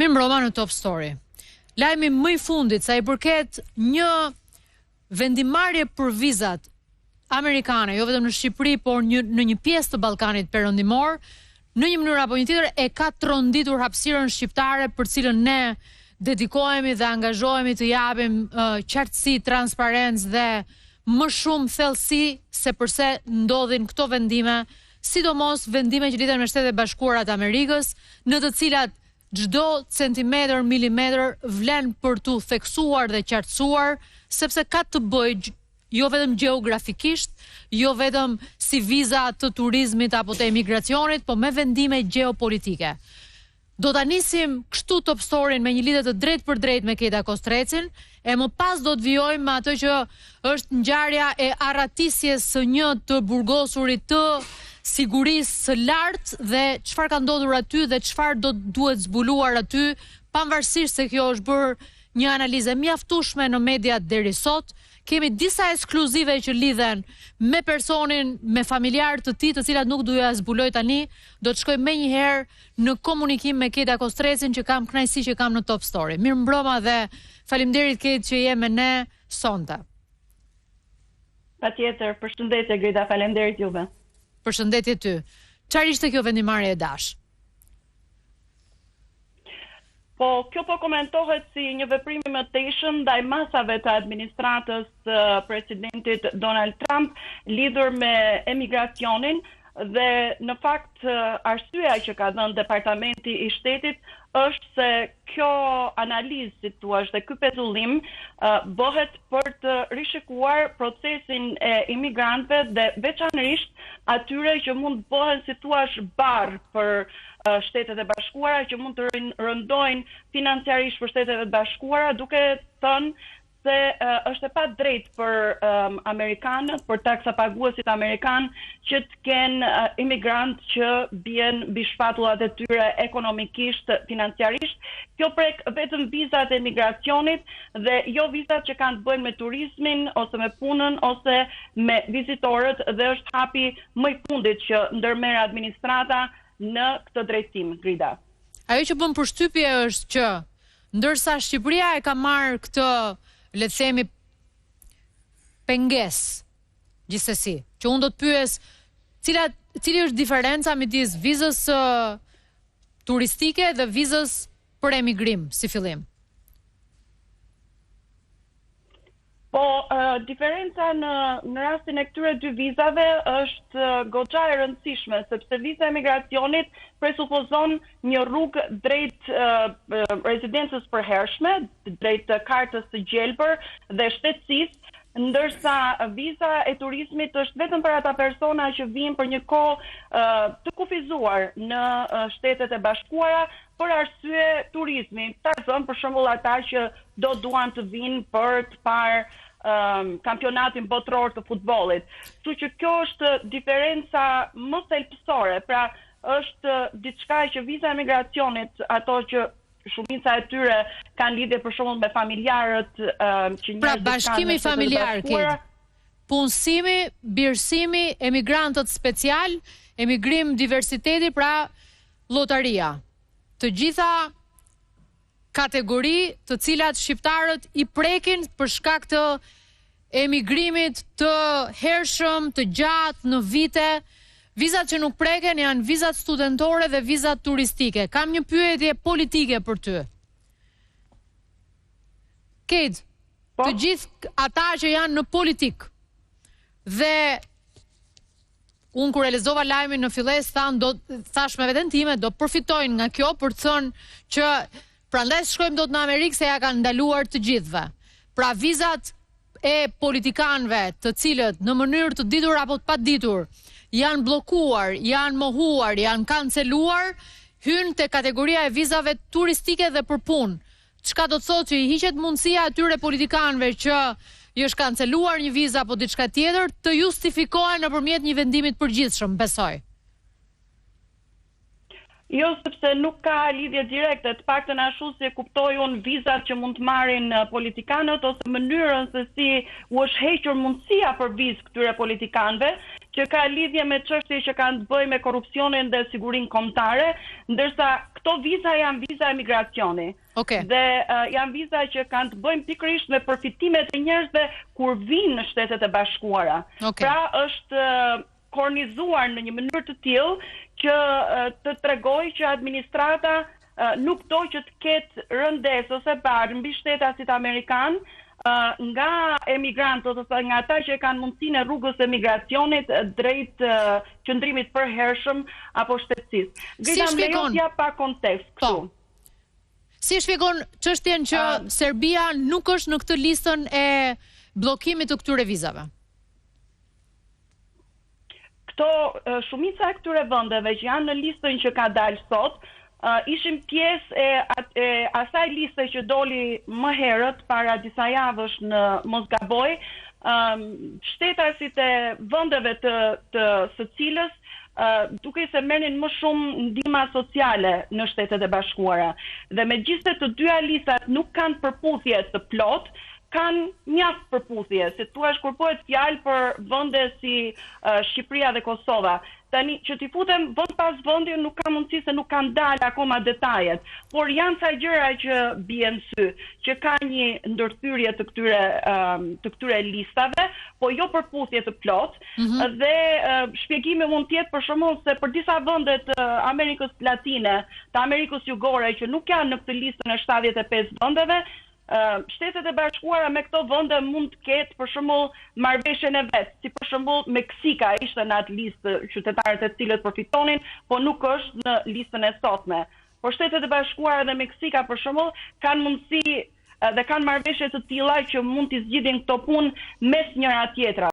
Mirëmbrëma në Top Story. Lajmi më i fundit sa i përket një vendimarrje për vizat amerikane, jo vetëm në Shqipëri, por në një pjesë të Ballkanit Perëndimor, në një mënyrë apo një tjetër e ka tronditur hapësirën shqiptare për cilën ne dedikohemi dhe angazhohemi të japim qartësi, transparencë dhe më shumë thellësi se përse ndodhin këto vendime, sidomos vendime që lidhen me Shtetet e Bashkuara të Amerikës, në të cilat çdo centimetër, milimetër vlen për tu theksuar dhe qartësuar, sepse ka të bëjë jo vetëm gjeografikisht, jo vetëm si viza të turizmit apo të emigracionit, po me vendime gjeopolitike. Do ta nisim kështu Top Story-n me një lidhje të drejtë për drejtë me Keta Kostrecin, e më pas do të vijojmë me atë që është ngjarja e arratisjes së një të burgosurit të sigurisë së lartë dhe çfarë ka ndodhur aty dhe çfarë duhet zbuluar aty, pavarësisht se kjo është bërë një analizë mjaftueshme në mediat deri sot. Kemi disa ekskluzive që lidhen me personin, me familjar të tij, të cilat nuk do ja zbuloj tani. Do të shkojmë menjëherë në komunikim me Keta Kostrecin, që kam kënaqësi që kam në Top Story. Mirëmbrëma dhe faleminderit Ketë që je me ne sonte. Patjetër, përshëndetje Grida, faleminderit juve. Përshëndetje ty. Çfarë ishte kjo vendimarrje e Dash? Po, kjo po komentohet si një veprim i mëtejshëm ndaj masave të administratës presidentit Donald Trump lidhur me emigracionin, dhe në fakt arsyeja që ka dhënë Departamenti i Shtetit është se kjo analizë, si thua, dhe ky petullim bëhet për të rishikuar procesin e imigrantëve dhe veçanërisht atyre që mund të bëhen, si thua, barr për Shtetet e Bashkuara, që mund të rëndojnë financiarisht për Shtetet e Bashkuara, duke thënë se është e padrejtë për amerikanët, për taksapaguesit amerikanë, që të kenë imigrantë që bien mbi shpatullat e tyre ekonomikisht, financiarisht. Kjo prek vetëm vizat e migracionit dhe jo vizat që kanë të bëjnë me turizmin, ose me punën, ose me vizitorët, dhe është hapi më i fundit që ndërmerr administrata në këtë drejtim, Grida. Ajo që bën përshtypje është që ndërsa Shqipëria e ka marrë këtë, le të themi, penges, gjithsesi, që unë do të pyes cili është diferenca midis vizës turistike dhe vizës për emigrim, si fillim? Po, diferenca në rastin e këtyre dy vizave është goxha e rëndësishme, sepse viza e emigracionit presupozon një rrugë drejt rezidencës përhershme, drejt kartës së gjelbër dhe shtetësisë, ndërsa viza e turizmit është vetëm për ata persona që vinë për një kohë të kufizuar në Shtetet e Bashkuara për arsye turizmi. Për shembull ata që do duan të vinë për të parë kampionatin botror të futbollit. Kështu që kjo është diferenca më thelbësore. Pra është diçka që viza e migracionit, ato që shumica e tyre kanë lidhje për shembull me familjarët që pra bashkimi familjar, punësimi, birësimi, emigrantët special, emigrim diversiteti, pra llotaria. Të gjitha kategori të cilat shqiptarët i prekin për shkak të emigrimit të hershëm, të gjatë në vite. Vizat që nuk preken janë vizat studentore dhe vizat turistike. Kam një pyetje politike për ty. Kate, të gjithë ata që janë në politik dhe unë kur e lexova lajmin në filles thash me veten time do përfitojnë nga kjo për të thënë që prandaj shkojmë dot në Amerikë se ja kanë ndaluar të gjithëve. Pra vizat e politikanëve, të cilët në mënyrë të ditur apo të paditur janë bllokuar, janë mohuar, janë kanceluar, hyn te kategoria e vizave turistike dhe për punë. Çka do të thotë që i hiqet mundësia atyre politikanëve që i është kanceluar një vizë apo diçka tjetër të justifikohen nëpërmjet një vendimi të përgjithshëm, besoj. Jo, sepse nuk ka lidhje direkte, të paktën ashtu si e kuptoj unë vizat që mund të marrin politikanët ose mënyrën se si u është hequr mundësia për vizë këtyre politikanëve, që ka lidhje me çështje që kanë të bëjë me korrupsionin dhe sigurinë kombëtare, ndërsa këto viza janë viza emigracioni. Dhe janë viza që kanë të bëjnë pikërisht me përfitimet e njerëzve kur vinë në Shtetet e Bashkuara. Pra është kornizuar në një mënyrë të tillë që të tregojë që administrata nuk do që të ketë rëndesë ose barë mbi shtetasit amerikan nga emigrantët ose nga ata që kanë mundësinë e rrugës së emigracionit drejt qëndrimit përhershëm apo shtetësisë. Grita më lejon t'jap pa kontekst këtu. Si shpjegon çështjen që Serbia nuk është në këtë listën e bllokimit të këtyre vizave? Këto shumica e këtyre vendeve që janë në listën që ka dalë sot, ishim pjesë e asaj liste që doli më herët para disa javësh në Mosgaboj, shtetasit e vendeve të së cilës duke se merrnin më shumë ndihma sociale në Shtetet e Bashkuara. Dhe megjithëse të dyja listat nuk kanë përputhje të plotë, kanë mjaft përputhje, si thua kur bëhet fjalë për vende si Shqipëria dhe Kosova. Tani që t'i futem vend pas vendi nuk ka mundësi se nuk kanë dalë akoma detajet, por janë ca gjëra që bien sy, që ka një ndërthyrje të këtyre listave, po jo përputhje të plotë. Dhe shpjegimi mund të jetë për shembull se për disa vende të Amerikës Latine, të Amerikës Jugore që nuk janë në këtë listën e 75 vendeve, Shtetet e Bashkuara me këto vende mund të ketë për shembull marrëveshjen e vet, si për shembull Meksika ishte në atë listë qytetarët e cilët përfitonin, po nuk është në listën e sotme. Por Shtetet e Bashkuara dhe Meksika për shembull kanë mundësi dhe kanë marrëveshje të tilla që mund t'i zgjidhin këto punë mes njëra tjetra.